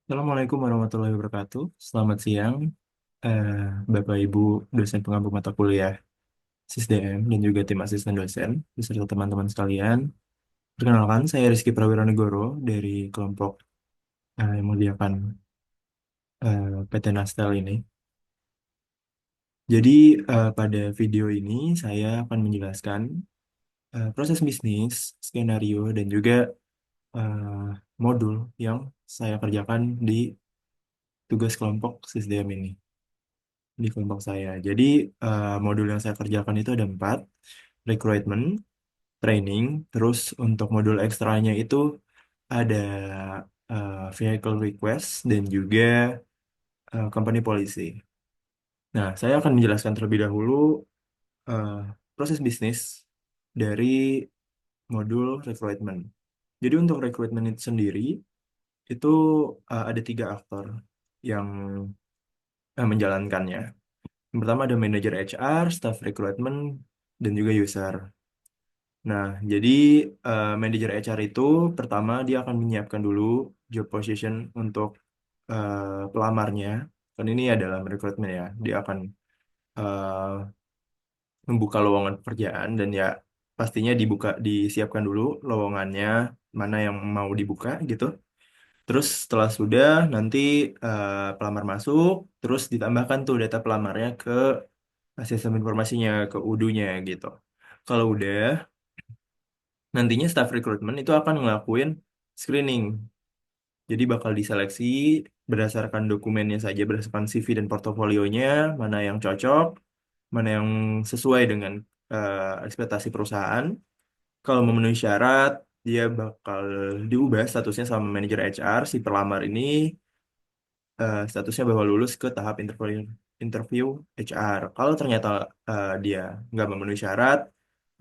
Assalamualaikum warahmatullahi wabarakatuh. Selamat siang, eh, Bapak Ibu dosen pengampu mata kuliah SISDM dan juga tim asisten dosen beserta teman-teman sekalian. Perkenalkan, saya Rizky Prawiranegoro dari kelompok yang mengerjakan PT Nastel ini. Jadi pada video ini saya akan menjelaskan proses bisnis, skenario, dan juga eh, modul yang saya kerjakan di tugas kelompok SISDM ini. Di kelompok saya. Jadi modul yang saya kerjakan itu ada empat, recruitment, training, terus untuk modul ekstranya itu ada vehicle request dan juga company policy. Nah, saya akan menjelaskan terlebih dahulu eh, proses bisnis dari modul recruitment. Jadi untuk recruitment itu sendiri itu ada tiga aktor yang menjalankannya. Yang pertama ada manajer HR, staff recruitment, dan juga user. Nah, jadi manajer HR itu pertama dia akan menyiapkan dulu job position untuk pelamarnya. Kan ini adalah rekrutmen ya. Dia akan eh, membuka lowongan pekerjaan dan ya pastinya disiapkan dulu lowongannya mana yang mau dibuka gitu. Terus setelah sudah nanti pelamar masuk, terus ditambahkan tuh data pelamarnya ke sistem informasinya ke UDU-nya gitu. Kalau udah, nantinya staff recruitment itu akan ngelakuin screening. Jadi bakal diseleksi berdasarkan dokumennya saja, berdasarkan CV dan portofolionya, mana yang cocok, mana yang sesuai dengan ekspektasi perusahaan. Kalau memenuhi syarat, dia bakal diubah statusnya sama manajer HR, si pelamar ini statusnya bahwa lulus ke tahap interview interview HR. Kalau ternyata dia nggak memenuhi syarat,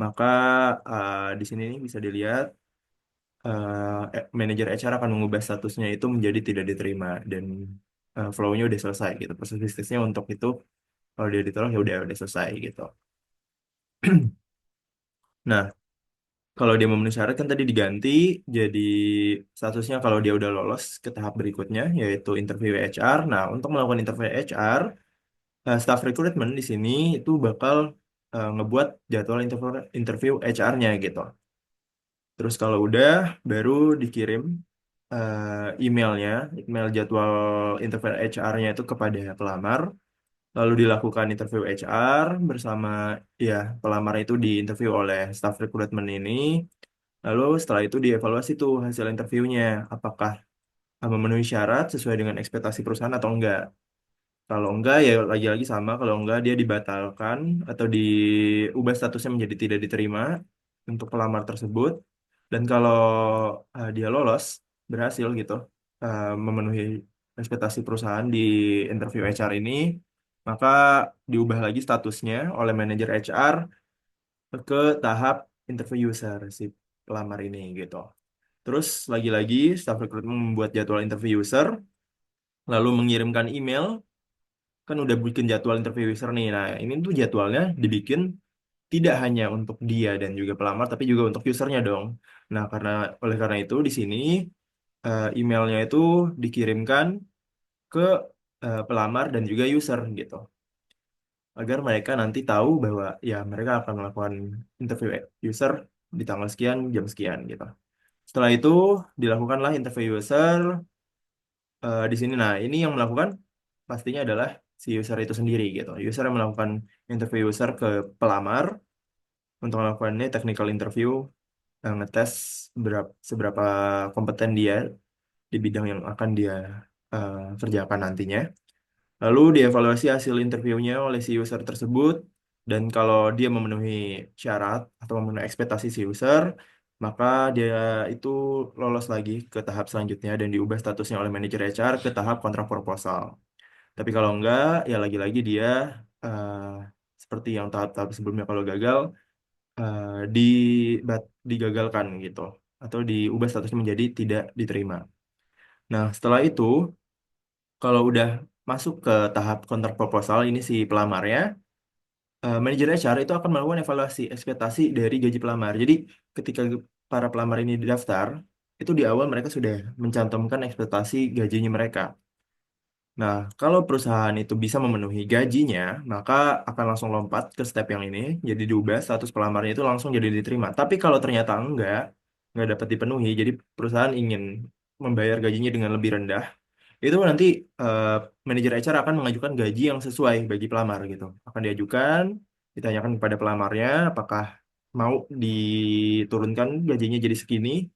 maka di sini nih bisa dilihat manajer HR akan mengubah statusnya itu menjadi tidak diterima dan flow-nya udah selesai gitu. Proses bisnisnya untuk itu kalau dia ditolak ya udah selesai gitu. Nah, kalau dia memenuhi syarat kan tadi diganti jadi statusnya kalau dia udah lolos ke tahap berikutnya yaitu interview HR. Nah, untuk melakukan interview HR, staff recruitment di sini itu bakal ngebuat jadwal interview interview HR-nya gitu. Terus kalau udah baru dikirim emailnya, email jadwal interview HR-nya itu kepada pelamar, lalu dilakukan interview HR bersama ya pelamar itu diinterview oleh staff recruitment ini, lalu setelah itu dievaluasi tuh hasil interviewnya, apakah memenuhi syarat sesuai dengan ekspektasi perusahaan atau enggak. Kalau enggak ya lagi-lagi sama, kalau enggak dia dibatalkan atau diubah statusnya menjadi tidak diterima untuk pelamar tersebut. Dan kalau dia lolos, berhasil gitu, memenuhi ekspektasi perusahaan di interview HR ini, maka diubah lagi statusnya oleh manajer HR ke tahap interview user si pelamar ini gitu. Terus lagi-lagi staff recruitment membuat jadwal interview user, lalu mengirimkan email kan udah bikin jadwal interview user nih. Nah, ini tuh jadwalnya dibikin tidak hanya untuk dia dan juga pelamar, tapi juga untuk usernya dong. Nah, oleh karena itu di sini emailnya itu dikirimkan ke pelamar dan juga user gitu, agar mereka nanti tahu bahwa ya mereka akan melakukan interview user di tanggal sekian, jam sekian gitu. Setelah itu dilakukanlah interview user di sini. Nah, ini yang melakukan pastinya adalah si user itu sendiri gitu. User yang melakukan interview user ke pelamar untuk melakukannya technical interview, ngetes seberapa kompeten dia di bidang yang akan dia kerjakan nantinya. Lalu dievaluasi hasil interviewnya oleh si user tersebut, dan kalau dia memenuhi syarat atau memenuhi ekspektasi si user, maka dia itu lolos lagi ke tahap selanjutnya dan diubah statusnya oleh manajer HR ke tahap kontrak proposal. Tapi kalau enggak, ya lagi-lagi dia eh, seperti yang tahap-tahap sebelumnya kalau gagal, eh, di, digagalkan gitu. Atau diubah statusnya menjadi tidak diterima. Nah, setelah itu, kalau udah masuk ke tahap kontrak proposal, ini si pelamarnya, manajer HR itu akan melakukan evaluasi ekspektasi dari gaji pelamar. Jadi, ketika para pelamar ini didaftar, itu di awal mereka sudah mencantumkan ekspektasi gajinya mereka. Nah, kalau perusahaan itu bisa memenuhi gajinya, maka akan langsung lompat ke step yang ini, jadi diubah status pelamarnya itu langsung jadi diterima. Tapi kalau ternyata nggak dapat dipenuhi, jadi perusahaan ingin membayar gajinya dengan lebih rendah, itu nanti eh, manajer HR akan mengajukan gaji yang sesuai bagi pelamar gitu. Akan diajukan, ditanyakan kepada pelamarnya apakah mau diturunkan gajinya jadi segini.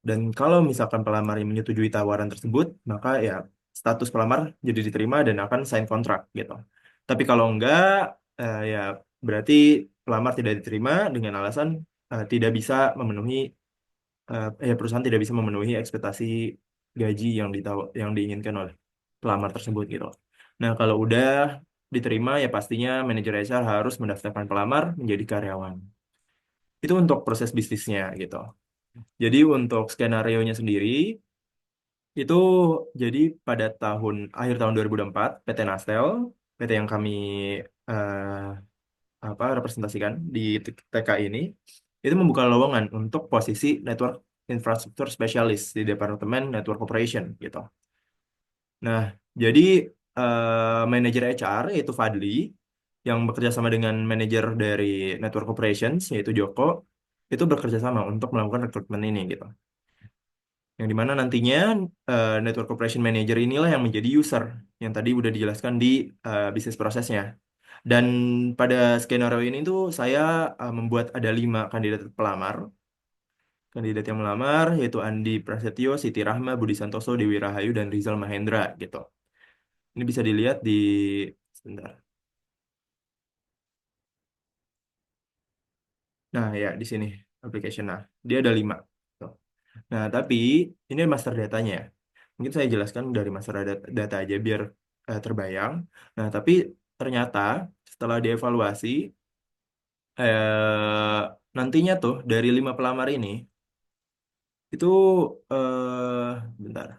Dan kalau misalkan pelamar yang menyetujui tawaran tersebut, maka ya status pelamar jadi diterima dan akan sign kontrak gitu. Tapi kalau enggak, ya berarti pelamar tidak diterima dengan alasan tidak bisa memenuhi, ya perusahaan tidak bisa memenuhi ekspektasi gaji yang diinginkan oleh pelamar tersebut gitu. Nah, kalau udah diterima ya pastinya manajer HR harus mendaftarkan pelamar menjadi karyawan. Itu untuk proses bisnisnya gitu. Jadi untuk skenario-nya sendiri itu jadi pada akhir tahun 2024 PT Nastel, PT yang kami eh, representasikan di TK ini itu membuka lowongan untuk posisi network infrastruktur spesialis di Departemen Network Operation gitu. Nah, jadi manajer HR yaitu Fadli yang bekerja sama dengan manajer dari Network Operations yaitu Joko itu bekerja sama untuk melakukan rekrutmen ini gitu. Yang dimana nantinya Network Operation Manager inilah yang menjadi user yang tadi udah dijelaskan di bisnis prosesnya. Dan pada skenario ini tuh saya membuat ada 5 kandidat pelamar. Kandidat yang melamar yaitu Andi Prasetyo, Siti Rahma, Budi Santoso, Dewi Rahayu, dan Rizal Mahendra gitu. Ini bisa dilihat di sebentar. Nah ya di sini application. Nah dia ada 5. Tuh. Nah tapi ini master datanya. Mungkin saya jelaskan dari master data aja biar terbayang. Nah tapi ternyata setelah dievaluasi nantinya tuh dari 5 pelamar ini itu bentar.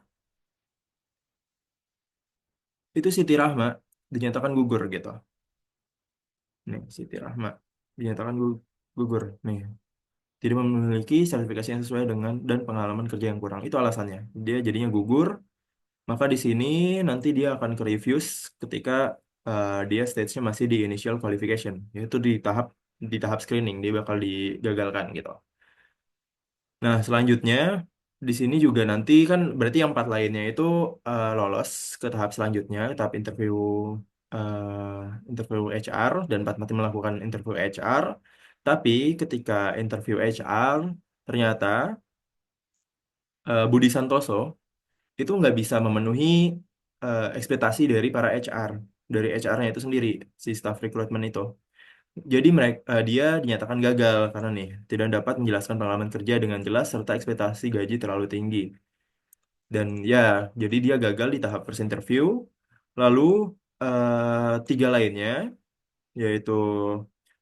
Itu Siti Rahma dinyatakan gugur gitu. Nih, Siti Rahma dinyatakan gugur. Nih, tidak memiliki sertifikasi yang sesuai dengan dan pengalaman kerja yang kurang. Itu alasannya. Dia jadinya gugur. Maka di sini nanti dia akan ke reviews ketika dia stage-nya masih di initial qualification, yaitu di tahap screening dia bakal digagalkan gitu. Nah, selanjutnya di sini juga nanti kan berarti yang 4 lainnya itu lolos ke tahap selanjutnya, tahap interview HR dan 4 mati melakukan interview HR. Tapi ketika interview HR ternyata Budi Santoso itu nggak bisa memenuhi ekspektasi dari para HR, dari HR-nya itu sendiri, si staff recruitment itu. Jadi dia dinyatakan gagal karena nih tidak dapat menjelaskan pengalaman kerja dengan jelas serta ekspektasi gaji terlalu tinggi. Dan ya, jadi dia gagal di tahap first interview. Lalu 3 lainnya, yaitu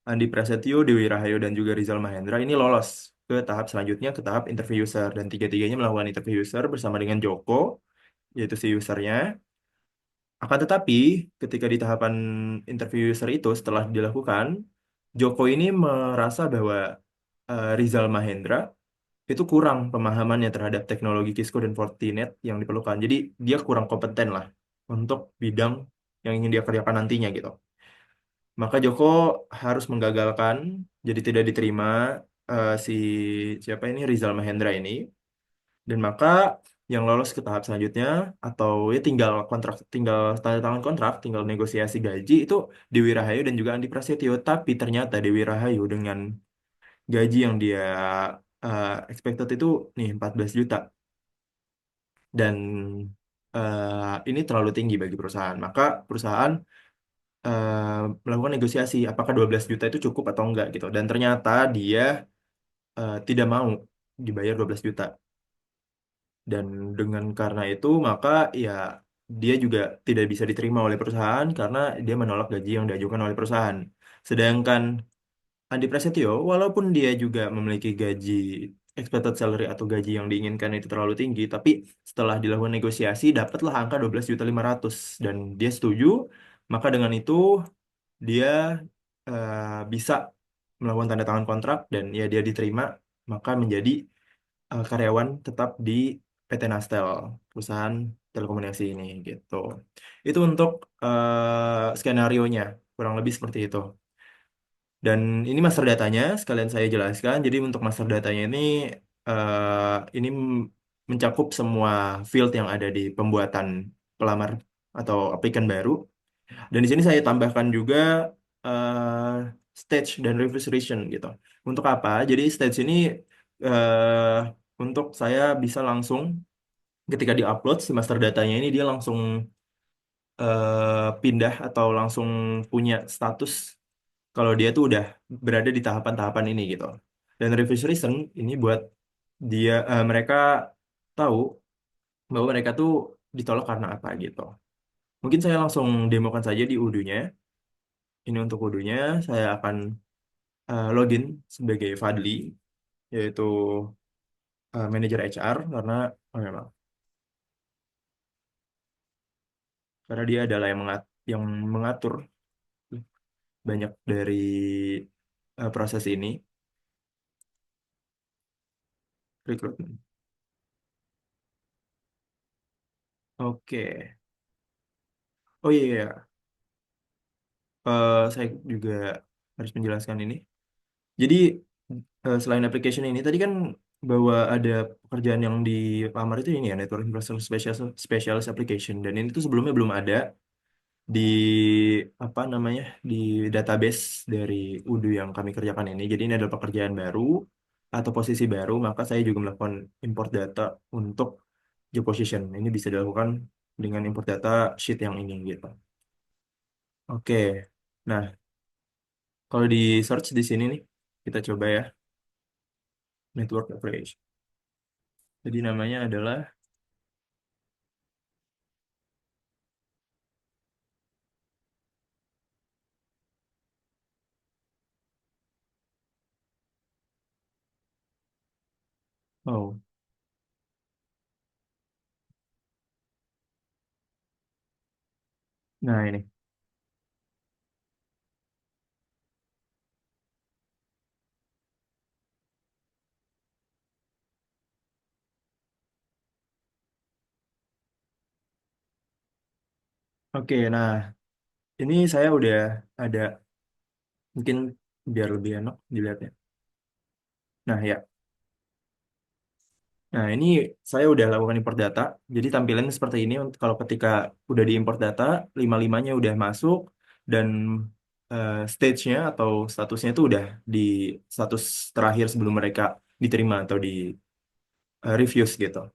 Andi Prasetyo, Dewi Rahayu, dan juga Rizal Mahendra ini lolos ke tahap selanjutnya, ke tahap interview user. Dan tiga-tiganya melakukan interview user bersama dengan Joko, yaitu si usernya. Akan tetapi, ketika di tahapan interview user itu setelah dilakukan, Joko ini merasa bahwa Rizal Mahendra itu kurang pemahamannya terhadap teknologi Cisco dan Fortinet yang diperlukan. Jadi dia kurang kompeten lah untuk bidang yang ingin dia kerjakan nantinya gitu. Maka Joko harus menggagalkan, jadi tidak diterima si siapa ini Rizal Mahendra ini. Dan maka yang lolos ke tahap selanjutnya atau ya tinggal tanda tangan kontrak, tinggal negosiasi gaji itu Dewi Rahayu dan juga Andi Prasetyo. Tapi ternyata Dewi Rahayu dengan gaji yang dia expected itu nih 14 juta dan ini terlalu tinggi bagi perusahaan. Maka perusahaan melakukan negosiasi apakah 12 juta itu cukup atau enggak gitu. Dan ternyata dia tidak mau dibayar 12 juta. Dan dengan karena itu maka ya dia juga tidak bisa diterima oleh perusahaan karena dia menolak gaji yang diajukan oleh perusahaan. Sedangkan Andi Prasetyo, walaupun dia juga memiliki gaji expected salary atau gaji yang diinginkan itu terlalu tinggi, tapi setelah dilakukan negosiasi dapatlah angka 12.500.000 dan dia setuju, maka dengan itu dia bisa melakukan tanda tangan kontrak dan ya dia diterima, maka menjadi karyawan tetap di PT Nastel, perusahaan telekomunikasi ini gitu. Itu untuk skenario-nya, kurang lebih seperti itu. Dan ini master datanya, sekalian saya jelaskan. Jadi untuk master datanya ini mencakup semua field yang ada di pembuatan pelamar atau aplikan baru. Dan di sini saya tambahkan juga eh, stage dan refrigeration gitu. Untuk apa? Jadi stage ini eh, untuk saya bisa langsung ketika diupload si master datanya ini dia langsung pindah atau langsung punya status kalau dia tuh udah berada di tahapan-tahapan ini gitu. Dan refrigeration ini buat mereka tahu bahwa mereka tuh ditolak karena apa gitu. Mungkin saya langsung demokan saja di Udo-nya. Ini untuk Udo-nya saya akan login sebagai Fadli, yaitu manajer HR oh, memang karena dia adalah yang mengatur banyak dari proses ini rekrutmen. Oke. Oh iya, iya. Saya juga harus menjelaskan ini. Jadi selain application ini tadi kan bahwa ada pekerjaan yang dilamar itu ini ya network infrastructure specialist application dan ini tuh sebelumnya belum ada di apa namanya di database dari Udu yang kami kerjakan ini. Jadi ini adalah pekerjaan baru atau posisi baru, maka saya juga melakukan import data untuk job position. Ini bisa dilakukan dengan import data sheet yang ini gitu. Oke. Nah, kalau di search di sini nih, kita coba ya network operation. Jadi namanya adalah oh, nah ini. Oke, nah ini saya udah ada mungkin biar lebih enak dilihatnya. Nah ya, nah ini saya udah lakukan import data. Jadi tampilannya seperti ini. Kalau ketika udah diimport data, lima-limanya udah masuk dan stage-nya atau statusnya itu udah di status terakhir sebelum mereka diterima atau di reviews gitu.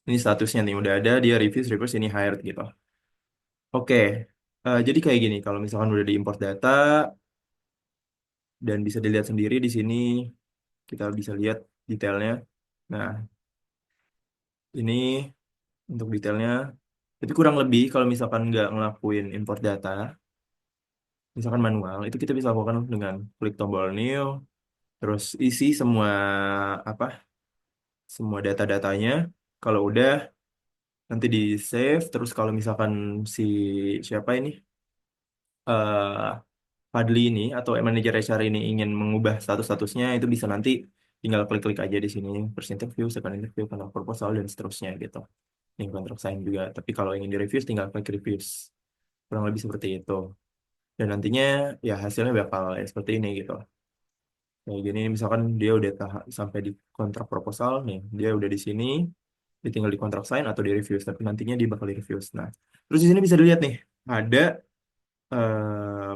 Ini statusnya nih udah ada dia reviews, reviews ini hired gitu. Oke, jadi kayak gini. Kalau misalkan udah diimport data dan bisa dilihat sendiri di sini, kita bisa lihat detailnya. Nah, ini untuk detailnya. Tapi kurang lebih kalau misalkan nggak ngelakuin import data, misalkan manual, itu kita bisa lakukan dengan klik tombol new, terus isi apa, semua data-datanya. Kalau udah, nanti di save. Terus kalau misalkan si siapa ini, eh Fadli ini atau manajer HR ini ingin mengubah status-statusnya, itu bisa nanti tinggal klik-klik aja di sini, first interview, second interview, contact proposal, dan seterusnya gitu. Yang kontrak sign juga. Tapi kalau ingin di review, tinggal klik reviews. Kurang lebih seperti itu. Dan nantinya ya hasilnya bakal ya seperti ini gitu. Kayak gini misalkan dia udah sampai di kontrak proposal nih, dia udah di sini, dia tinggal di kontrak sign atau di reviews, tapi nantinya dia bakal di reviews. Nah, terus di sini bisa dilihat nih, ada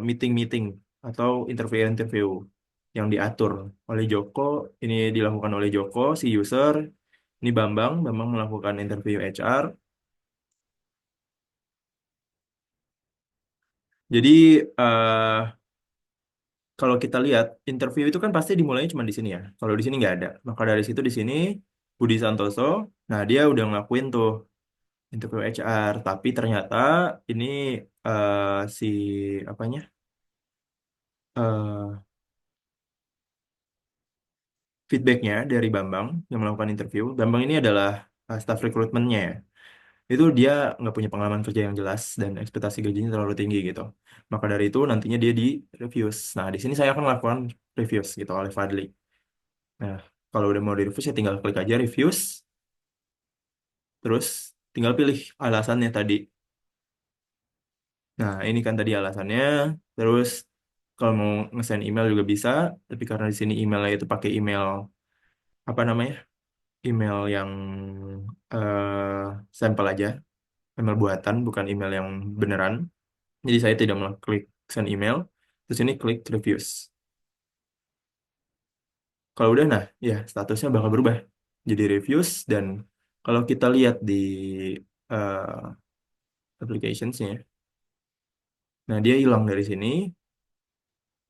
meeting-meeting atau interview-interview yang diatur oleh Joko. Ini dilakukan oleh Joko, si user. Ini Bambang melakukan interview HR. Jadi kalau kita lihat interview itu kan pasti dimulainya cuma di sini ya. Kalau di sini nggak ada. Maka dari situ di sini Budi Santoso, nah dia udah ngelakuin tuh interview HR. Tapi ternyata ini si apanya eh feedbacknya dari Bambang yang melakukan interview. Bambang ini adalah staff rekrutmennya ya. Itu dia nggak punya pengalaman kerja yang jelas dan ekspektasi gajinya terlalu tinggi gitu. Maka dari itu nantinya dia di reviews. Nah di sini saya akan melakukan reviews gitu oleh Fadli. Nah. Kalau udah mau di-reviews ya tinggal klik aja reviews, terus tinggal pilih alasannya tadi. Nah, ini kan tadi alasannya. Terus kalau mau nge-send email juga bisa, tapi karena di sini emailnya itu pakai email apa namanya? Email yang sampel aja, email buatan, bukan email yang beneran. Jadi saya tidak mengklik send email. Terus ini klik reviews. Kalau udah, nah, ya statusnya bakal berubah jadi reviews dan kalau kita lihat di eh, applicationsnya, nah dia hilang dari sini,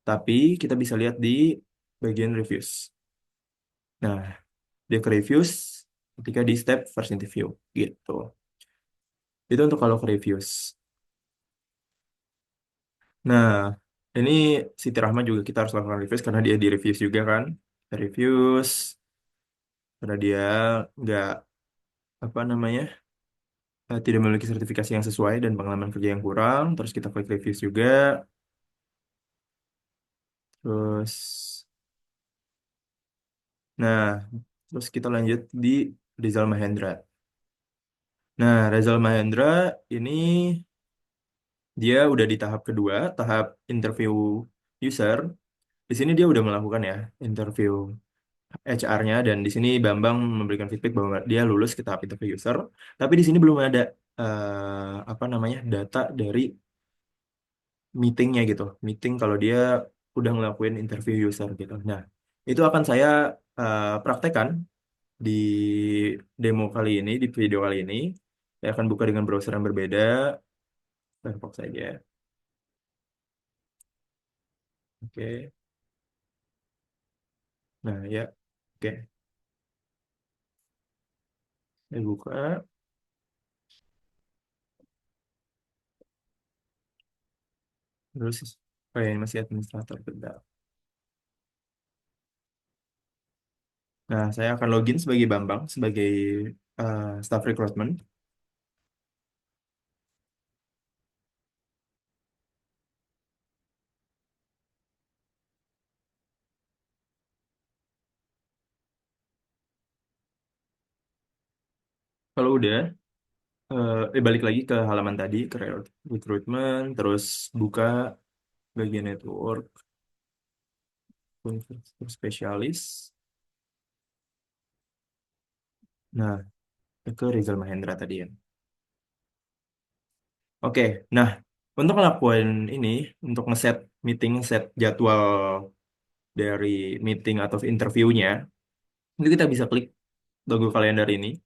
tapi kita bisa lihat di bagian reviews. Nah, dia ke reviews ketika di step first interview gitu. Itu untuk kalau ke reviews. Nah, ini Siti Rahma juga kita harus lakukan reviews karena dia di reviews juga kan. Reviews karena dia nggak apa namanya tidak memiliki sertifikasi yang sesuai dan pengalaman kerja yang kurang. Terus kita klik reviews juga. Terus, nah, terus kita lanjut di Rizal Mahendra. Nah, Rizal Mahendra ini dia udah di tahap kedua, tahap interview user. Di sini dia udah melakukan ya interview HR-nya dan di sini Bambang memberikan feedback bahwa dia lulus ke tahap interview user. Tapi di sini belum ada apa namanya data dari meetingnya gitu. Meeting kalau dia udah ngelakuin interview user gitu. Nah, itu akan saya praktekkan di demo kali ini, di video kali ini. Saya akan buka dengan browser yang berbeda. Firefox saja. Oke. Nah, ya. Oke. Saya buka. Terus, oh ya, ini masih administrator. Bentar. Nah, saya akan login sebagai Bambang, sebagai staff recruitment. Kalau udah, balik lagi ke halaman tadi, ke recruitment, terus buka bagian network, untuk spesialis. Nah, ke Rizal Mahendra tadi ya. Oke, nah untuk ngelakuin ini, untuk ngeset meeting, set jadwal dari meeting atau interviewnya, itu kita bisa klik logo kalender ini.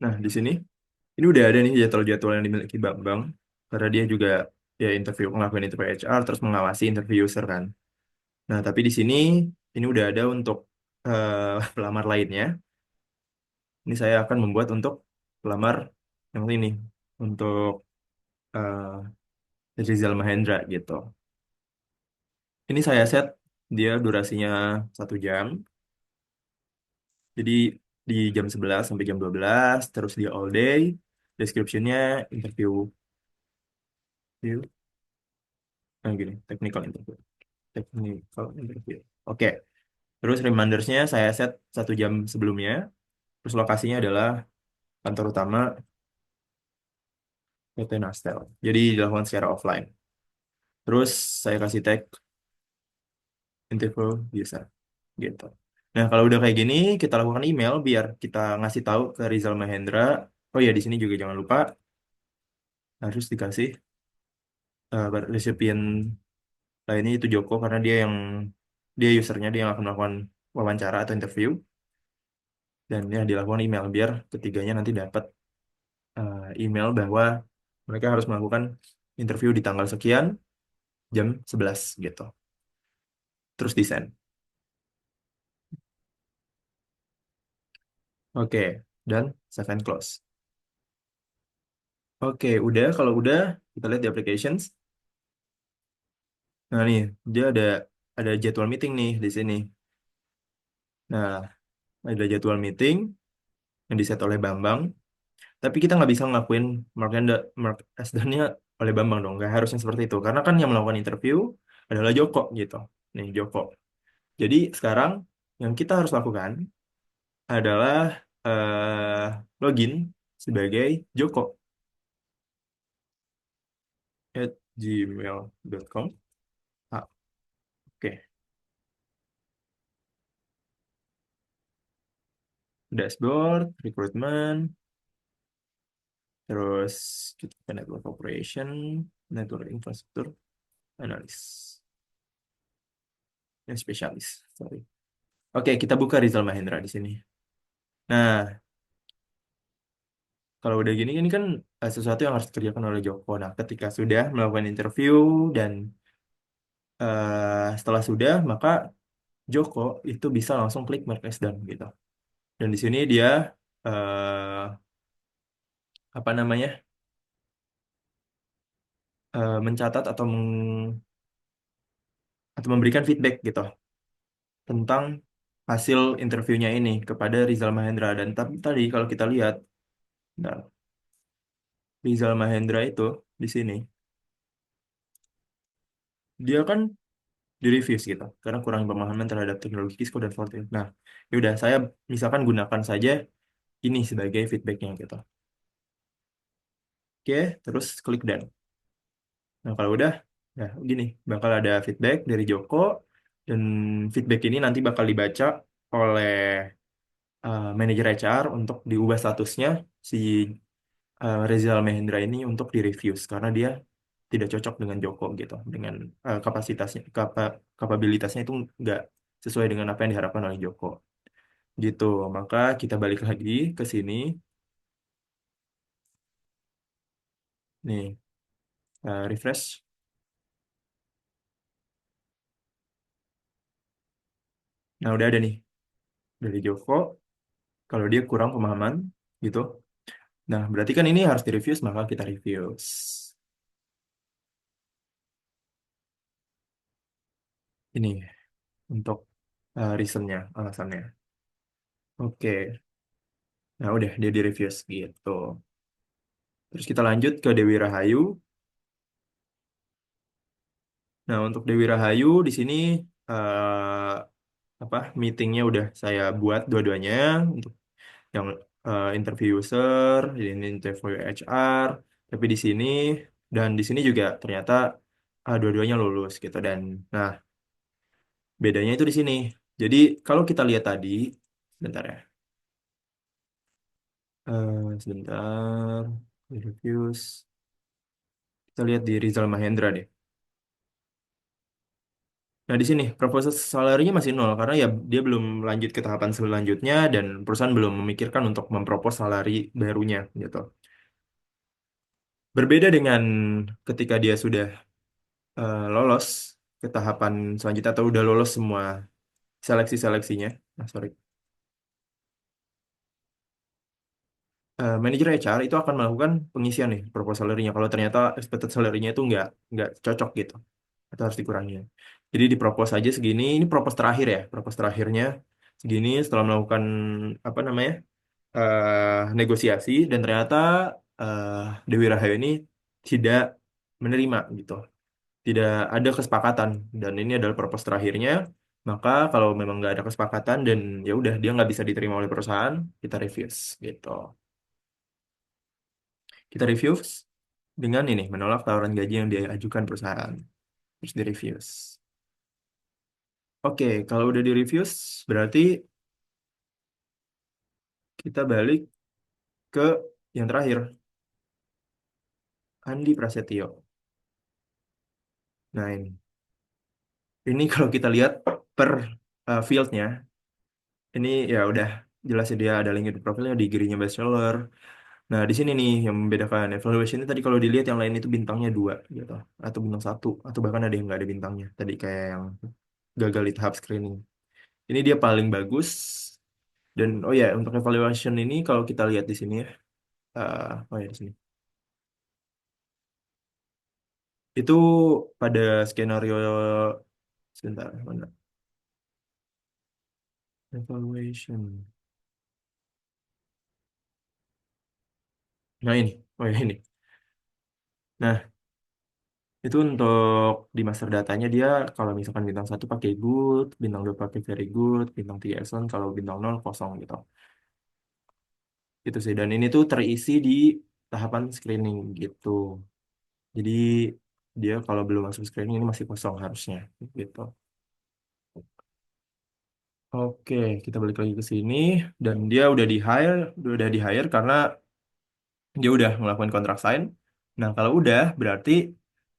Nah, di sini, ini udah ada nih jadwal-jadwal yang dimiliki Bambang, karena dia juga ya interview, ngelakuin interview HR, terus mengawasi interview user kan. Nah, tapi di sini, ini udah ada untuk pelamar lainnya. Ini saya akan membuat untuk pelamar yang ini, untuk Rizal Mahendra gitu. Ini saya set dia durasinya 1 jam. Jadi di jam 11 sampai jam 12, terus dia all day. Description-nya interview, view, gini, technical interview. Technical interview. Oke, terus reminders-nya saya set 1 jam sebelumnya. Terus lokasinya adalah kantor utama PT Nastel. Jadi dilakukan secara offline. Terus saya kasih tag interview bisa gitu. Nah, kalau udah kayak gini, kita lakukan email biar kita ngasih tahu ke Rizal Mahendra. Oh ya, di sini juga jangan lupa harus dikasih recipient lainnya itu Joko karena dia usernya dia yang akan melakukan wawancara atau interview dan ya dilakukan email biar ketiganya nanti dapat email bahwa mereka harus melakukan interview di tanggal sekian jam 11 gitu. Terus di send. Oke, dan save and close. Oke, udah kalau udah kita lihat di applications. Nah nih, dia ada jadwal meeting nih di sini. Nah, ada jadwal meeting yang diset oleh Bambang. Tapi kita nggak bisa ngelakuin Mark Asdan-nya oleh Bambang dong. Nggak harusnya seperti itu. Karena kan yang melakukan interview adalah Joko gitu. Nih Joko. Jadi sekarang yang kita harus lakukan adalah login sebagai Joko @gmail.com. Ah, oke. Dashboard, recruitment, terus kita ke network operation, network infrastruktur, analis, yang spesialis. Sorry. Oke, kita buka Rizal Mahendra di sini. Nah, kalau udah gini, ini kan sesuatu yang harus dikerjakan oleh Joko. Nah, ketika sudah melakukan interview dan setelah sudah, maka Joko itu bisa langsung klik Mark as done gitu. Dan di sini dia eh, apa namanya mencatat atau memberikan feedback gitu tentang hasil interviewnya ini kepada Rizal Mahendra. Dan tapi tadi kalau kita lihat, nah, Rizal Mahendra itu di sini dia kan di reviews gitu karena kurang pemahaman terhadap teknologi Cisco dan Fortinet. Nah, ya udah saya misalkan gunakan saja ini sebagai feedbacknya gitu. Oke, terus klik done. Nah, kalau udah, ya gini, bakal ada feedback dari Joko dan feedback ini nanti bakal dibaca oleh manajer HR untuk diubah statusnya si Rizal Mahendra ini untuk di-reviews karena dia tidak cocok dengan Joko gitu, dengan kapasitasnya, kapabilitasnya itu nggak sesuai dengan apa yang diharapkan oleh Joko gitu. Maka kita balik lagi ke sini, nih refresh. Nah udah ada nih dari Joko. Kalau dia kurang pemahaman gitu, nah berarti kan ini harus di-reviews, maka kita reviews. Ini untuk reasonnya, alasannya. Oke, nah udah dia di-reviews gitu. Terus kita lanjut ke Dewi Rahayu. Nah, untuk Dewi Rahayu di sini apa meetingnya udah saya buat dua-duanya untuk yang interview user, ini interview HR, tapi di sini dan di sini juga ternyata dua-duanya lulus gitu dan nah bedanya itu di sini. Jadi kalau kita lihat tadi, sebentar ya, sebentar, reviews, kita lihat di Rizal Mahendra deh. Nah, di sini proposal salary-nya masih nol karena ya dia belum lanjut ke tahapan selanjutnya dan perusahaan belum memikirkan untuk mempropos salary barunya gitu. Berbeda dengan ketika dia sudah lolos ke tahapan selanjutnya atau udah lolos semua seleksi-seleksinya. Nah, sorry. Manajer HR itu akan melakukan pengisian nih proposal salary-nya kalau ternyata expected salary-nya itu nggak cocok gitu atau harus dikurangi. Jadi dipropos aja segini, ini propos terakhir ya, propos terakhirnya segini setelah melakukan apa namanya negosiasi dan ternyata eh, Dewi Rahayu ini tidak menerima gitu, tidak ada kesepakatan dan ini adalah purpose terakhirnya. Maka kalau memang nggak ada kesepakatan dan ya udah dia nggak bisa diterima oleh perusahaan, kita reviews gitu. Kita reviews dengan ini menolak tawaran gaji yang diajukan perusahaan, terus di reviews. Oke, kalau udah di reviews berarti kita balik ke yang terakhir, Andi Prasetyo. Nah ini kalau kita lihat per fieldnya, ini ya udah jelas ya dia ada LinkedIn profilnya, digirinya bachelor. Nah di sini nih yang membedakan evaluation ini tadi kalau dilihat yang lain itu bintangnya dua gitu, atau bintang satu, atau bahkan ada yang nggak ada bintangnya. Tadi kayak yang gagal di tahap screening. Ini dia paling bagus. Dan oh ya untuk evaluation ini kalau kita lihat di sini ya, oh ya di sini. Itu pada skenario sebentar mana evaluation. Nah ini, oh ya ini. Nah, itu untuk di master datanya dia kalau misalkan bintang satu pakai good, bintang 2 pakai very good, bintang 3 excellent, kalau bintang nol kosong gitu. Itu sih. Dan ini tuh terisi di tahapan screening gitu. Jadi dia kalau belum masuk screening ini masih kosong harusnya gitu. Oke, kita balik lagi ke sini dan dia udah di hire karena dia udah melakukan kontrak sign. Nah, kalau udah berarti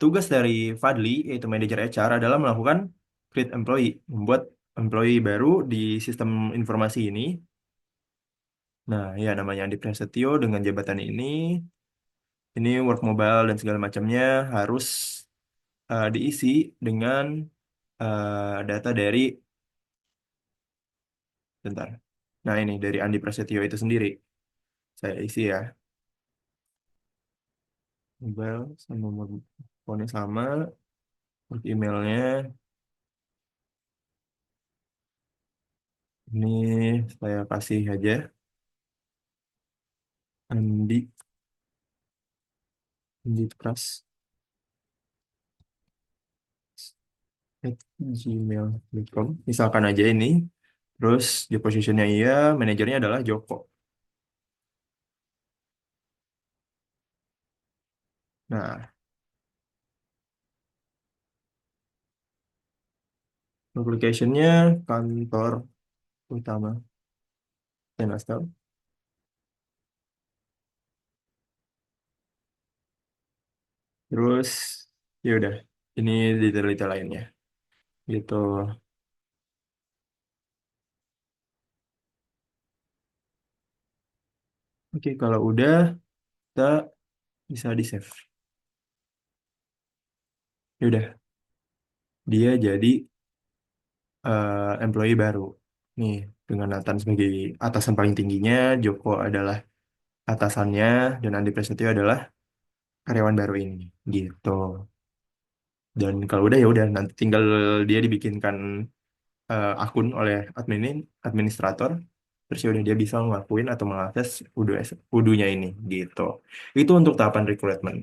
tugas dari Fadli yaitu manajer HR adalah melakukan create employee, membuat employee baru di sistem informasi ini. Nah, ya namanya Andi Prasetyo dengan jabatan ini work mobile dan segala macamnya harus diisi dengan data dari, bentar. Nah, ini dari Andi Prasetyo itu sendiri. Saya isi ya. Mobile sama nomor teleponnya sama, work emailnya. Ini saya kasih aja Andi Andi Pras at gmail.com. Misalkan aja ini. Terus di positionnya iya, manajernya adalah Joko. Nah, locationnya kantor utama Tenastel. Terus ya udah, ini detail-detail lainnya gitu. Oke, kalau udah kita bisa di save. Ya udah, dia jadi employee baru. Nih, dengan Nathan sebagai atasan paling tingginya, Joko adalah atasannya, dan Andi Prasetyo adalah karyawan baru ini. Gitu. Dan kalau udah ya udah nanti tinggal dia dibikinkan akun oleh administrator. Terus ya udah dia bisa ngelakuin atau mengakses Udunya ini gitu. Itu untuk tahapan rekrutmen.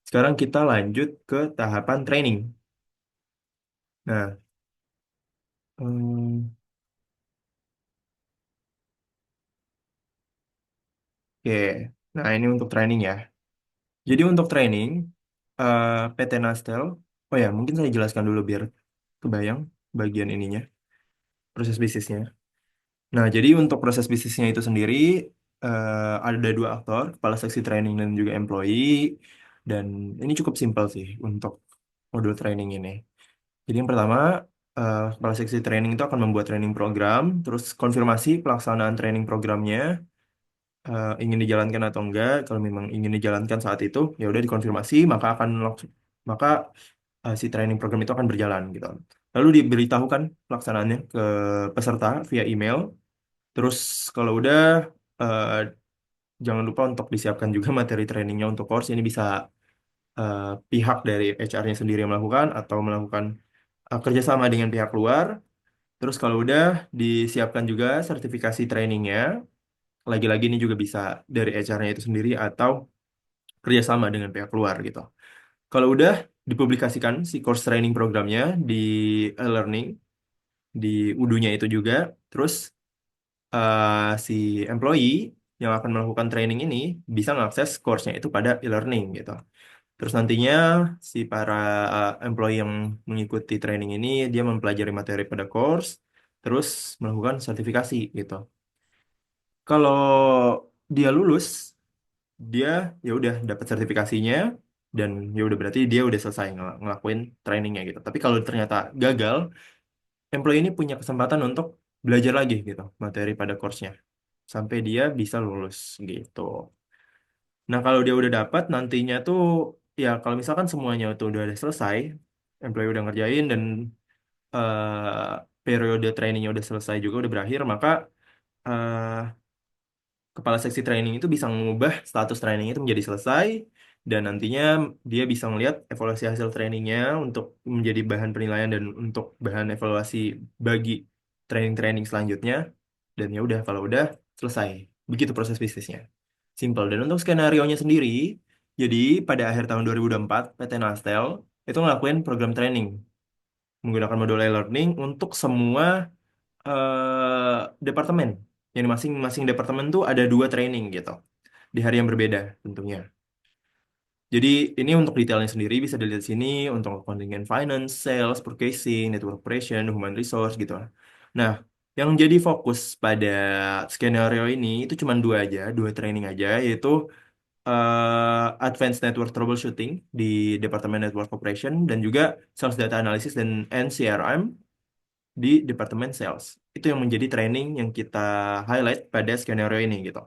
Sekarang kita lanjut ke tahapan training. Nah, hmm, oke. Nah, ini untuk training ya. Jadi untuk training PT Nastel, oh ya mungkin saya jelaskan dulu biar kebayang bagian ininya, proses bisnisnya. Nah, jadi untuk proses bisnisnya itu sendiri ada dua aktor, kepala seksi training dan juga employee. Dan ini cukup simpel sih untuk modul training ini. Jadi yang pertama, kepala seksi training itu akan membuat training program, terus konfirmasi pelaksanaan training programnya ingin dijalankan atau enggak. Kalau memang ingin dijalankan saat itu, ya udah dikonfirmasi, maka si training program itu akan berjalan gitu. Lalu diberitahukan pelaksanaannya ke peserta via email. Terus kalau udah eh, jangan lupa untuk disiapkan juga materi trainingnya untuk course. Ini bisa eh, pihak dari HR-nya sendiri yang melakukan atau melakukan kerjasama dengan pihak luar. Terus kalau udah disiapkan juga sertifikasi trainingnya. Lagi-lagi ini juga bisa dari HR-nya itu sendiri atau kerjasama dengan pihak luar gitu. Kalau udah dipublikasikan si course training programnya di e-learning di Udunya itu juga, terus si employee yang akan melakukan training ini bisa mengakses course-nya itu pada e-learning gitu. Terus nantinya si para employee yang mengikuti training ini dia mempelajari materi pada course, terus melakukan sertifikasi gitu. Kalau dia lulus, dia ya udah dapat sertifikasinya dan ya udah berarti dia udah selesai ngelakuin trainingnya gitu. Tapi kalau ternyata gagal, employee ini punya kesempatan untuk belajar lagi gitu materi pada course-nya sampai dia bisa lulus gitu. Nah, kalau dia udah dapat nantinya tuh ya kalau misalkan semuanya tuh udah selesai, employee udah ngerjain dan periode trainingnya udah selesai juga udah berakhir, maka eh, kepala seksi training itu bisa mengubah status training itu menjadi selesai dan nantinya dia bisa melihat evaluasi hasil trainingnya untuk menjadi bahan penilaian dan untuk bahan evaluasi bagi training-training selanjutnya dan ya udah kalau udah selesai begitu proses bisnisnya. Simple. Dan untuk skenario-nya sendiri, jadi pada akhir tahun 2024, PT Nastel itu ngelakuin program training menggunakan modul e-learning untuk semua departemen. Yang masing-masing departemen tuh ada dua training gitu di hari yang berbeda tentunya. Jadi ini untuk detailnya sendiri bisa dilihat di sini untuk kontingen finance, sales, purchasing, network operation, human resource gitu. Nah, yang jadi fokus pada skenario ini itu cuma dua aja, dua training aja, yaitu Advanced Network Troubleshooting di Departemen Network Operation dan juga Sales Data Analysis dan NCRM di Departemen Sales. Itu yang menjadi training yang kita highlight pada skenario ini gitu.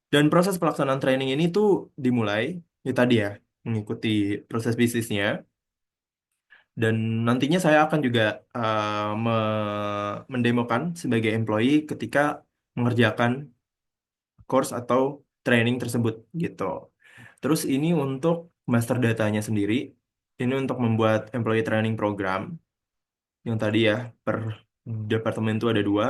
Dan proses pelaksanaan training ini tuh dimulai ya tadi ya, mengikuti proses bisnisnya. Dan nantinya saya akan juga mendemokan sebagai employee ketika mengerjakan course atau training tersebut gitu. Terus ini untuk master datanya sendiri, ini untuk membuat employee training program yang tadi ya per departemen itu ada dua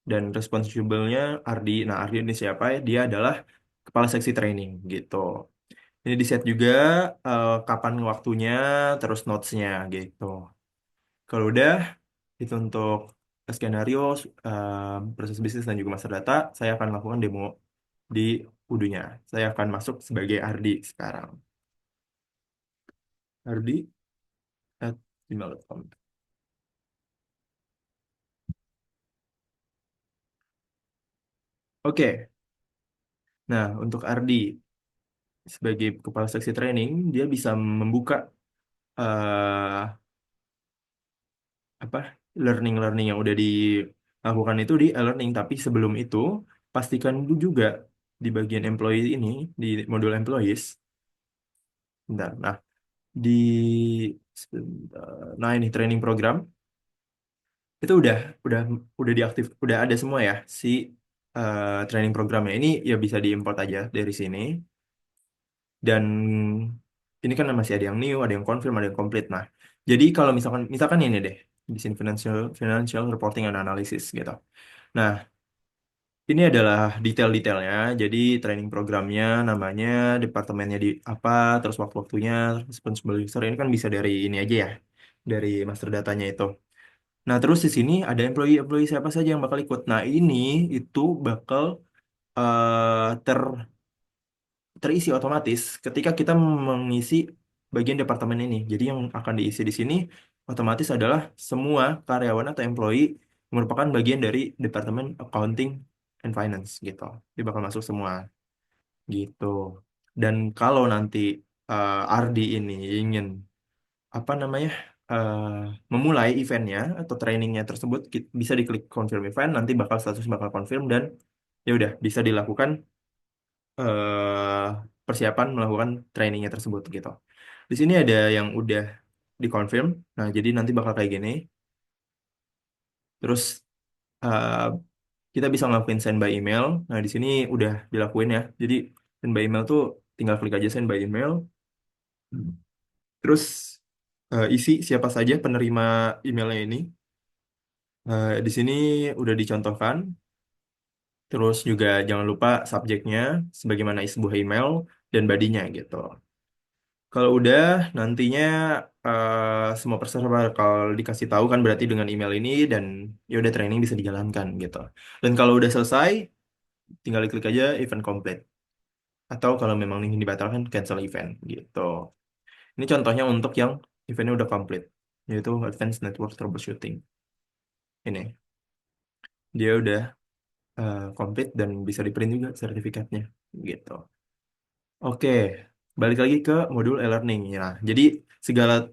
dan responsible-nya Ardi. Nah, Ardi ini siapa ya? Dia adalah kepala seksi training gitu. Ini di set juga kapan waktunya, terus notes-nya gitu. Kalau udah, itu untuk skenario, proses bisnis dan juga master data, saya akan lakukan demo di Udunya. Saya akan masuk sebagai Ardi sekarang. Ardi@gmail.com. Oke, nah untuk Ardi sebagai kepala seksi training, dia bisa membuka eh, apa learning-learning yang udah dilakukan itu di e-learning. Tapi sebelum itu, pastikan dulu juga di bagian employee ini, di modul employees, bentar. Nah, di sebentar. Nah ini training program itu udah udah diaktif, udah ada semua ya si training programnya. Ini ya bisa diimport aja dari sini. Dan ini kan masih ada yang new, ada yang confirm, ada yang complete. Nah, jadi kalau misalkan ini deh di sini financial financial reporting and analysis gitu. Nah, ini adalah detail-detailnya. Jadi training programnya, namanya, departemennya di apa, terus waktu-waktunya, responsible user ini kan bisa dari ini aja ya, dari master datanya itu. Nah, terus di sini ada employee-employee siapa saja yang bakal ikut. Nah, ini itu bakal terisi otomatis ketika kita mengisi bagian departemen ini. Jadi yang akan diisi di sini otomatis adalah semua karyawan atau employee yang merupakan bagian dari departemen accounting and finance gitu. Dia bakal masuk semua gitu. Dan kalau nanti Ardi ini ingin apa namanya eh, memulai eventnya atau trainingnya tersebut, bisa diklik confirm event, nanti bakal status bakal confirm dan ya udah bisa dilakukan persiapan melakukan trainingnya tersebut gitu. Di sini ada yang udah dikonfirm. Nah, jadi nanti bakal kayak gini. Terus eh, kita bisa ngelakuin send by email. Nah, di sini udah dilakuin ya. Jadi send by email tuh tinggal klik aja send by email. Terus isi siapa saja penerima emailnya ini. Di sini udah dicontohkan. Terus juga jangan lupa subjeknya sebagaimana isi sebuah email dan bodinya gitu. Kalau udah nantinya semua peserta bakal dikasih tahu kan berarti dengan email ini dan ya udah training bisa dijalankan gitu. Dan kalau udah selesai tinggal klik aja event complete. Atau kalau memang ingin dibatalkan cancel event gitu. Ini contohnya untuk yang eventnya udah complete yaitu Advanced Network Troubleshooting. Ini dia udah complete dan bisa di print juga sertifikatnya gitu. Oke, balik lagi ke modul e-learning ya. Jadi segala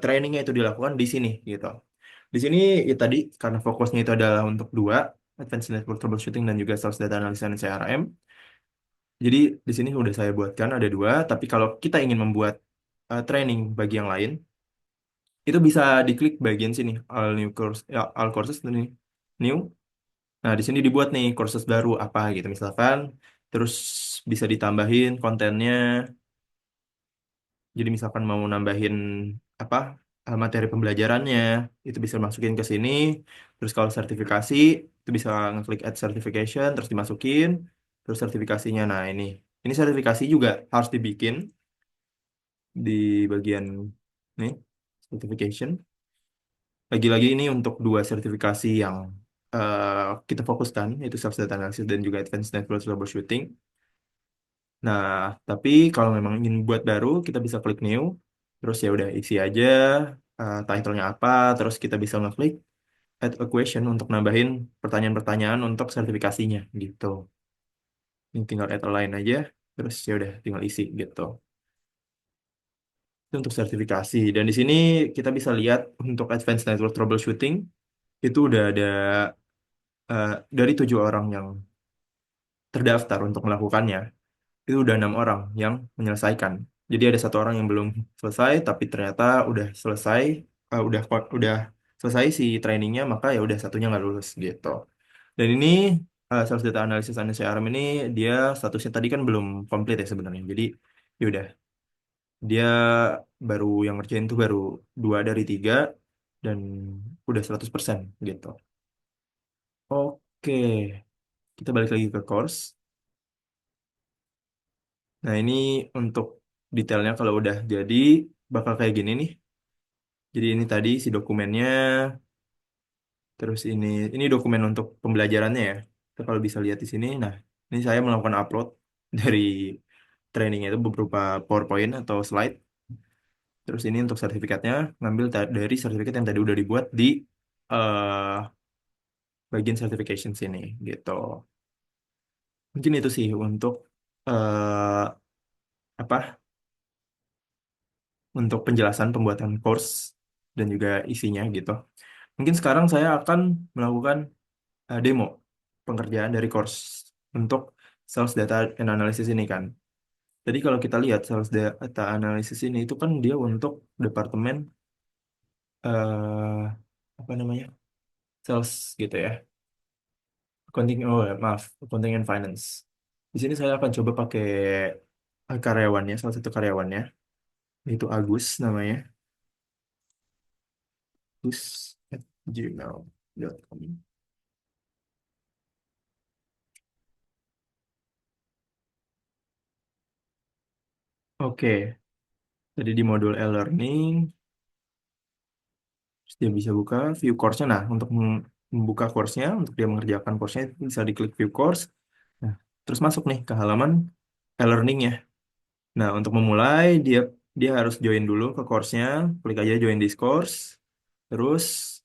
trainingnya itu dilakukan di sini gitu. Di sini ya tadi karena fokusnya itu adalah untuk dua, Advanced Network Troubleshooting dan juga Source Data Analysis dan CRM. Jadi di sini udah saya buatkan ada dua, tapi kalau kita ingin membuat training bagi yang lain, itu bisa diklik bagian sini, all new course, ya, all courses ini new. Nah, di sini dibuat nih courses baru apa gitu misalkan, terus bisa ditambahin kontennya. Jadi misalkan mau nambahin apa materi pembelajarannya itu bisa masukin ke sini. Terus kalau sertifikasi itu bisa ngeklik add certification terus dimasukin. Terus sertifikasinya, nah ini sertifikasi juga harus dibikin di bagian nih certification. Lagi-lagi ini untuk dua sertifikasi yang kita fokuskan, yaitu self data analysis dan juga advanced network troubleshooting. Nah, tapi kalau memang ingin buat baru, kita bisa klik new, terus ya udah isi aja title-nya apa, terus kita bisa ngeklik add a question untuk nambahin pertanyaan-pertanyaan untuk sertifikasinya gitu. Ini tinggal add a line aja, terus ya udah tinggal isi gitu. Itu untuk sertifikasi. Dan di sini kita bisa lihat untuk advanced network troubleshooting itu udah ada dari 7 orang yang terdaftar untuk melakukannya, itu udah 6 orang yang menyelesaikan. Jadi ada 1 orang yang belum selesai, tapi ternyata udah selesai, udah selesai si trainingnya, maka ya udah satunya nggak lulus gitu. Dan ini sales data analysis and CRM ini dia statusnya tadi kan belum komplit ya sebenarnya. Jadi ya udah dia baru yang ngerjain tuh baru 2 dari 3 dan udah 100% gitu. Oke, kita balik lagi ke course. Nah, ini untuk detailnya kalau udah jadi bakal kayak gini nih. Jadi ini tadi si dokumennya, terus ini dokumen untuk pembelajarannya ya. Kita kalau bisa lihat di sini, nah ini saya melakukan upload dari trainingnya itu beberapa PowerPoint atau slide. Terus ini untuk sertifikatnya ngambil dari sertifikat yang tadi udah dibuat di eh, bagian certification sini gitu. Mungkin itu sih untuk eh, apa? Untuk penjelasan pembuatan course dan juga isinya gitu. Mungkin sekarang saya akan melakukan demo pengerjaan dari course untuk sales data and analysis ini kan. Jadi kalau kita lihat sales data analysis ini itu kan dia untuk departemen eh apa namanya? Sales gitu ya. Accounting, oh ya, maaf, accounting and finance. Di sini saya akan coba pakai karyawannya, salah satu karyawannya, yaitu Agus namanya. Agus@gmail.com. Oke, jadi di modul e-learning, terus dia bisa buka view course-nya. Nah, untuk membuka course-nya, untuk dia mengerjakan course-nya, itu bisa diklik view course. Nah, terus masuk nih ke halaman e-learning-nya. Nah, untuk memulai, dia dia harus join dulu ke course-nya. Klik aja join this course. Terus,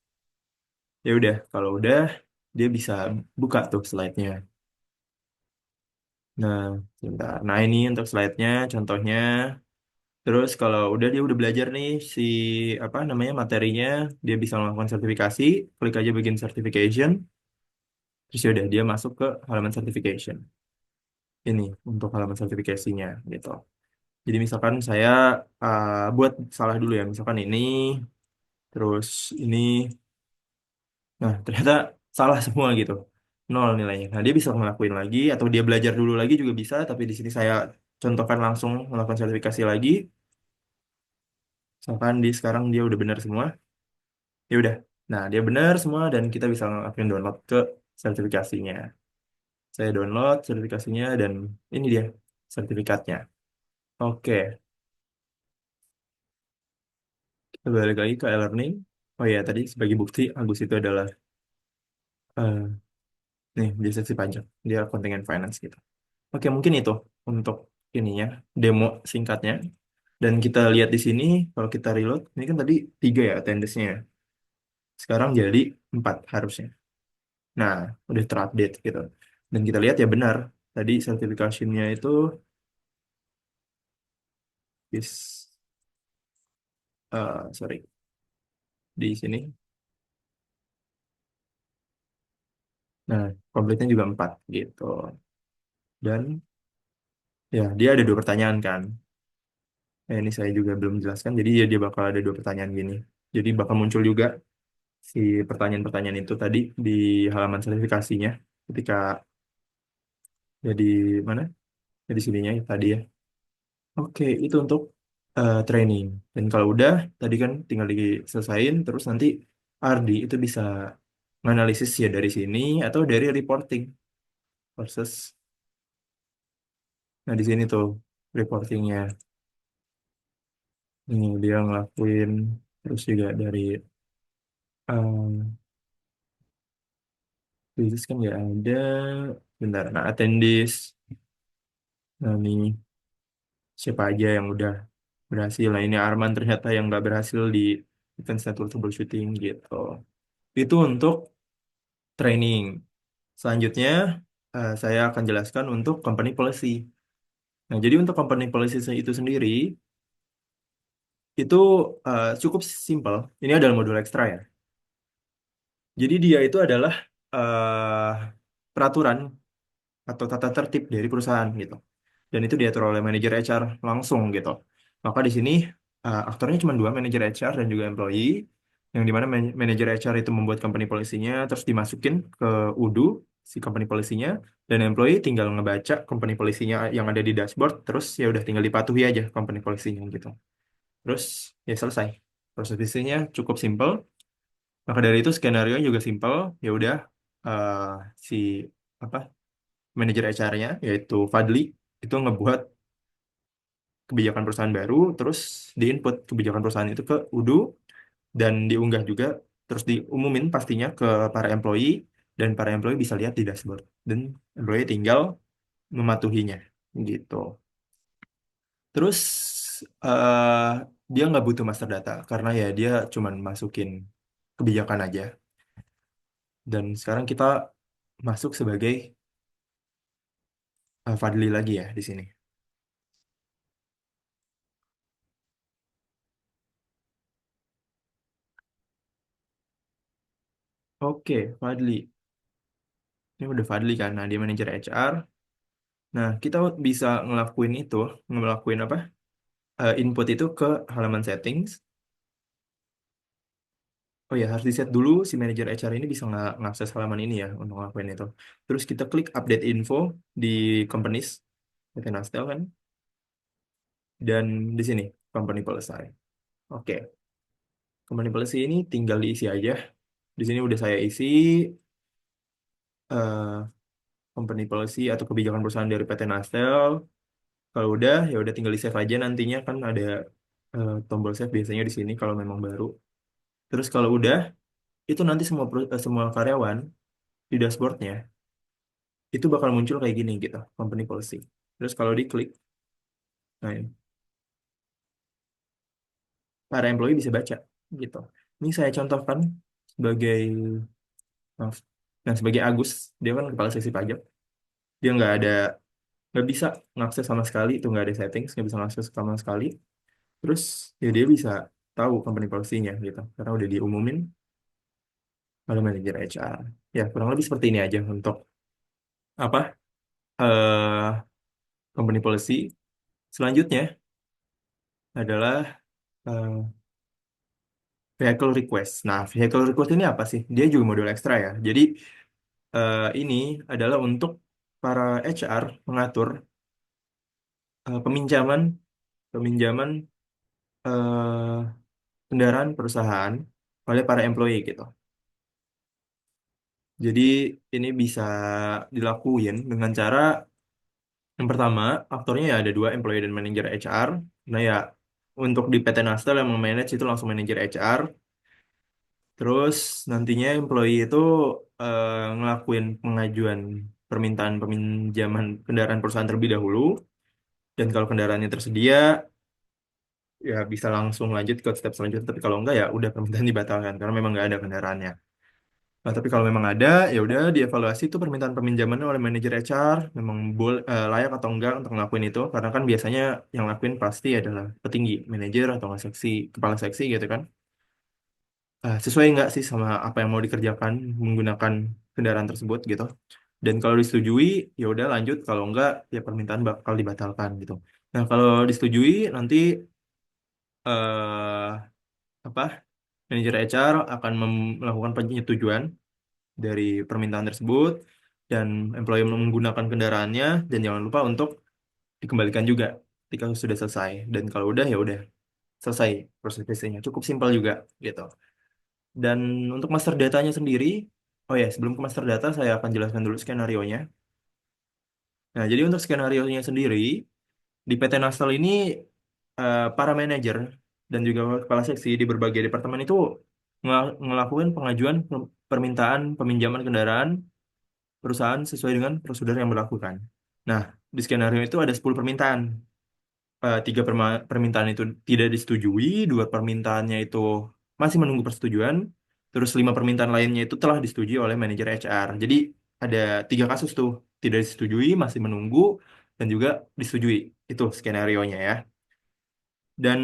ya udah, kalau udah, dia bisa buka tuh slide-nya. Nah, sebentar. Nah, ini untuk slide-nya, contohnya. Terus kalau udah dia udah belajar nih si apa namanya materinya, dia bisa melakukan sertifikasi, klik aja bagian certification, terus ya udah dia masuk ke halaman certification. Ini untuk halaman sertifikasinya gitu. Jadi misalkan saya buat salah dulu ya, misalkan ini, terus ini, nah ternyata salah semua gitu, nol nilainya. Nah dia bisa ngelakuin lagi atau dia belajar dulu lagi juga bisa, tapi di sini saya contohkan langsung melakukan sertifikasi lagi. Misalkan di sekarang dia udah benar semua. Ya udah. Nah, dia benar semua dan kita bisa ngelakuin download ke sertifikasinya. Saya download sertifikasinya dan ini dia sertifikatnya. Oke, kita balik lagi ke e-learning. Oh ya, tadi sebagai bukti Agus itu adalah eh nih dia seksi pajak, dia accounting and finance gitu. Oke, mungkin itu untuk ininya demo singkatnya. Dan kita lihat di sini kalau kita reload, ini kan tadi 3 ya attendance-nya. Sekarang jadi 4 harusnya. Nah, udah terupdate gitu. Dan kita lihat ya benar, tadi sertifikasinya itu is sorry di sini. Nah, komplitnya juga 4 gitu. Dan ya dia ada 2 pertanyaan kan. Ini saya juga belum jelaskan. Jadi dia bakal ada 2 pertanyaan gini. Jadi bakal muncul juga si pertanyaan-pertanyaan itu tadi di halaman sertifikasinya ketika jadi mana? Jadi sininya ya, tadi ya. Oke, itu untuk training. Dan kalau udah, tadi kan tinggal diselesain, terus nanti Ardi itu bisa menganalisis ya dari sini atau dari reporting proses. Nah, di sini tuh reportingnya. Ini dia ngelakuin, terus juga dari krisis kan nggak ada. Bentar, nah attendees. Nah, ini siapa aja yang udah berhasil. Nah, ini Arman ternyata yang nggak berhasil di event status troubleshooting gitu. Itu untuk training. Selanjutnya, saya akan jelaskan untuk company policy. Nah, jadi untuk company policy itu sendiri, itu cukup simpel. Ini adalah modul ekstra ya. Jadi dia itu adalah eh, peraturan atau tata tertib dari perusahaan gitu. Dan itu diatur oleh manajer HR langsung gitu. Maka di sini aktornya cuma dua, manajer HR dan juga employee. Yang dimana manajer HR itu membuat company policy-nya, terus dimasukin ke UDU si company policy-nya, dan employee tinggal ngebaca company policy-nya yang ada di dashboard, terus ya udah tinggal dipatuhi aja company policy-nya gitu. Terus ya selesai. Proses bisnisnya cukup simple. Maka dari itu skenario juga simple. Ya udah eh, si apa manajer HR-nya yaitu Fadli itu ngebuat kebijakan perusahaan baru, terus diinput kebijakan perusahaan itu ke UDU dan diunggah juga, terus diumumin pastinya ke para employee, dan para employee bisa lihat di dashboard dan employee tinggal mematuhinya gitu. Terus eh, dia nggak butuh master data karena ya dia cuman masukin kebijakan aja. Dan sekarang kita masuk sebagai Fadli lagi ya di sini. Oke, Fadli. Ini udah Fadli kan. Nah, dia manajer HR. Nah, kita bisa ngelakuin itu, ngelakuin apa? Input itu ke halaman settings. Oh ya, harus di-set dulu si manajer HR ini bisa nggak ngakses halaman ini ya untuk ngelakuin itu. Terus kita klik update info di companies, PT Nasdaq kan, dan di sini company policy. Oke, company policy ini tinggal diisi aja. Di sini udah saya isi eh, company policy atau kebijakan perusahaan dari PT Nasdaq. Kalau udah ya udah tinggal di save aja, nantinya kan ada tombol save biasanya di sini kalau memang baru. Terus kalau udah itu nanti semua semua karyawan di dashboardnya itu bakal muncul kayak gini gitu, company policy. Terus kalau diklik, nah ini, para employee bisa baca gitu. Ini saya contohkan sebagai maaf, nah sebagai Agus, dia kan kepala seksi pajak, dia nggak bisa ngakses sama sekali, itu nggak ada settings, nggak bisa ngakses sama sekali. Terus ya dia bisa tahu company policy-nya gitu, karena udah diumumin oleh manajer HR. Ya kurang lebih seperti ini aja untuk apa company policy. Selanjutnya adalah vehicle request. Nah, vehicle request ini apa sih? Dia juga modul ekstra ya. Jadi ini adalah untuk para HR mengatur peminjaman peminjaman eh, kendaraan perusahaan oleh para employee gitu. Jadi ini bisa dilakuin dengan cara yang pertama, aktornya ya ada dua, employee dan manajer HR. Nah ya, untuk di PT Nasdaq yang memanage itu langsung manajer HR. Terus nantinya employee itu ngelakuin pengajuan permintaan peminjaman kendaraan perusahaan terlebih dahulu. Dan kalau kendaraannya tersedia, ya bisa langsung lanjut ke step selanjutnya. Tapi kalau enggak ya udah permintaan dibatalkan karena memang nggak ada kendaraannya. Nah, tapi kalau memang ada, ya udah dievaluasi itu permintaan peminjamannya oleh manajer HR, memang layak atau enggak untuk ngelakuin itu. Karena kan biasanya yang ngelakuin pasti adalah petinggi, manajer atau nggak seksi, kepala seksi gitu kan. Sesuai nggak sih sama apa yang mau dikerjakan menggunakan kendaraan tersebut gitu. Dan kalau disetujui, ya udah lanjut. Kalau enggak, ya permintaan bakal dibatalkan gitu. Nah, kalau disetujui, nanti eh, apa manajer HR akan melakukan penyetujuan dari permintaan tersebut, dan employee menggunakan kendaraannya, dan jangan lupa untuk dikembalikan juga ketika sudah selesai. Dan kalau udah ya udah selesai proses bisnisnya. Cukup simpel juga gitu. Dan untuk master datanya sendiri, oh ya, sebelum ke master data, saya akan jelaskan dulu skenario-nya. Nah, jadi untuk skenario-nya sendiri, di PT Nasdal ini para manajer dan juga kepala seksi di berbagai departemen itu ngelakuin pengajuan permintaan peminjaman kendaraan perusahaan sesuai dengan prosedur yang berlakukan. Nah, di skenario itu ada 10 permintaan. Tiga permintaan itu tidak disetujui, dua permintaannya itu masih menunggu persetujuan, terus lima permintaan lainnya itu telah disetujui oleh manajer HR. Jadi ada tiga kasus tuh, tidak disetujui, masih menunggu, dan juga disetujui. Itu skenario-nya ya. Dan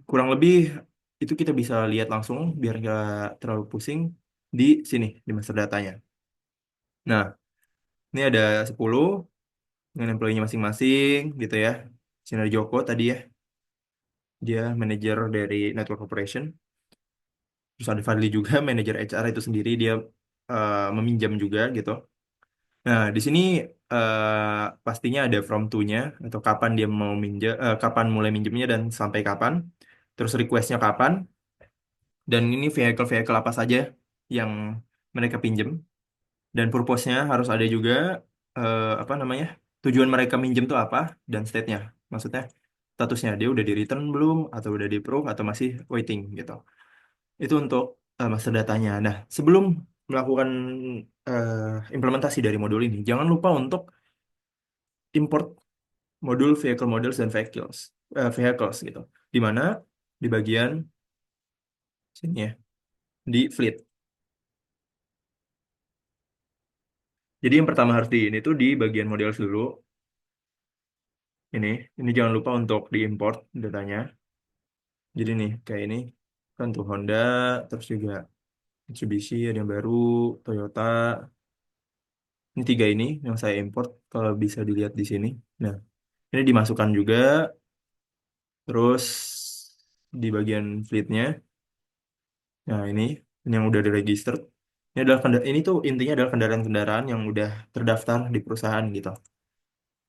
kurang lebih itu kita bisa lihat langsung biar nggak terlalu pusing di sini, di master datanya. Nah, ini ada 10 dengan employee-nya masing-masing gitu ya. Sinar Joko tadi ya, dia manajer dari Network Operation. Terus ada Fadli juga, manajer HR itu sendiri dia meminjam juga gitu. Nah, di sini pastinya ada from to-nya atau kapan dia mau minjam, kapan mulai minjemnya dan sampai kapan. Terus request-nya kapan dan ini vehicle-vehicle apa saja yang mereka pinjam dan purpose-nya harus ada juga apa namanya? Tujuan mereka minjem tuh apa dan state-nya. Maksudnya statusnya dia udah di return belum atau udah di approve atau masih waiting gitu. Itu untuk master datanya. Nah, sebelum melakukan implementasi dari modul ini, jangan lupa untuk import modul vehicle models dan vehicles gitu. Di mana di bagian sini ya, di fleet. Jadi yang pertama harus di ini tuh di bagian models dulu. Ini jangan lupa untuk diimport datanya. Jadi nih kayak ini kan tuh Honda, terus juga Mitsubishi ada yang baru, Toyota. Ini tiga ini yang saya import kalau bisa dilihat di sini. Nah, ini dimasukkan juga, terus di bagian fleetnya. Nah, ini yang udah diregister. Ini tuh intinya adalah kendaraan-kendaraan yang udah terdaftar di perusahaan gitu.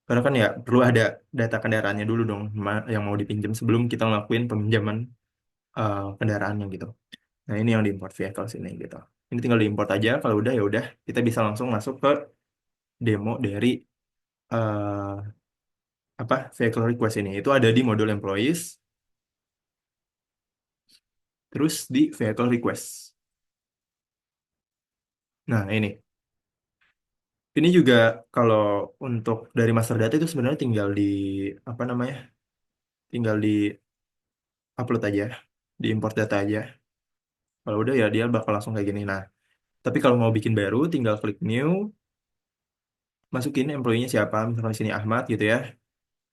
Karena kan ya perlu ada data kendaraannya dulu dong, yang mau dipinjam sebelum kita ngelakuin peminjaman kendaraannya gitu. Nah, ini yang diimport vehicles ini gitu. Ini tinggal diimport aja. Kalau udah ya udah, kita bisa langsung masuk ke demo dari eh, apa vehicle request ini. Itu ada di modul employees, terus di vehicle request. Nah, ini juga kalau untuk dari master data itu sebenarnya tinggal di apa namanya? Tinggal di upload aja, di import data aja. Kalau udah ya dia bakal langsung kayak gini. Nah, tapi kalau mau bikin baru tinggal klik new, masukin employee-nya siapa, misalkan di sini Ahmad gitu ya.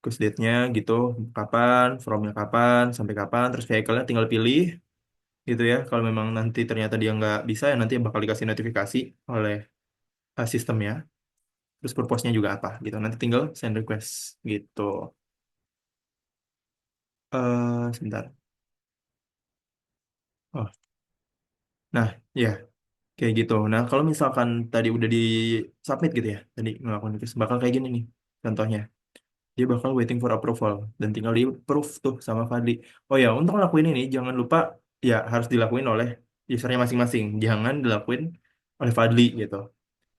Terus date-nya gitu, kapan, from-nya kapan, sampai kapan, terus vehicle-nya tinggal pilih gitu ya. Kalau memang nanti ternyata dia nggak bisa ya nanti bakal dikasih notifikasi oleh sistemnya. Terus purpose-nya juga apa gitu. Nanti tinggal send request gitu. Sebentar. Oh, nah ya kayak gitu. Nah kalau misalkan tadi udah di submit gitu ya, tadi ngelakuin itu bakal kayak gini nih contohnya. Dia bakal waiting for approval dan tinggal di approve tuh sama Fadli. Oh ya, untuk ngelakuin ini jangan lupa ya harus dilakuin oleh usernya masing-masing. Jangan dilakuin oleh Fadli gitu.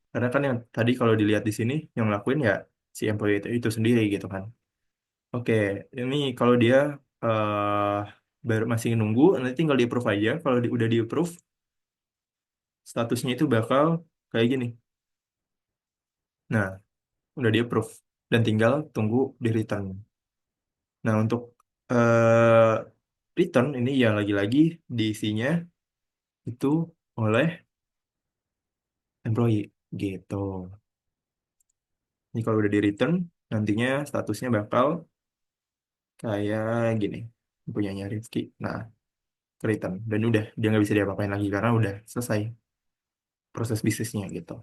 Karena kan yang tadi kalau dilihat di sini yang ngelakuin ya si employee itu sendiri gitu kan. Oke, ini kalau dia eh baru masih nunggu, nanti tinggal di approve aja. Kalau udah di approve, statusnya itu bakal kayak gini. Nah, udah di approve dan tinggal tunggu di return. Nah, untuk eh return ini ya lagi-lagi diisinya itu oleh employee gitu. Ini kalau udah di return, nantinya statusnya bakal kayak gini, punyanya Rifki. Nah, ke return dan udah dia nggak bisa diapa-apain lagi karena udah selesai proses bisnisnya gitu.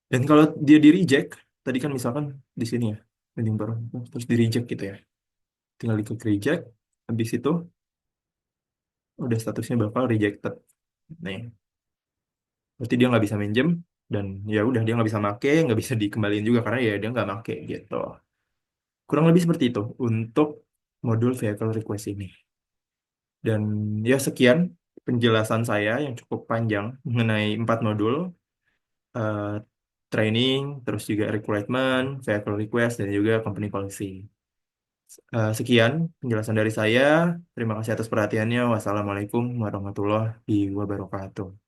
Dan kalau dia di reject, tadi kan misalkan di sini ya, pending baru, terus di reject gitu ya, tinggal diklik reject, habis itu udah statusnya bakal rejected. Nih, berarti dia nggak bisa minjem dan ya udah dia nggak bisa make, nggak bisa dikembaliin juga karena ya dia nggak make gitu. Kurang lebih seperti itu untuk modul vehicle request ini. Dan ya sekian penjelasan saya yang cukup panjang mengenai 4 modul. training, terus juga recruitment, vehicle request, dan juga company policy. Sekian penjelasan dari saya. Terima kasih atas perhatiannya. Wassalamualaikum warahmatullahi wabarakatuh.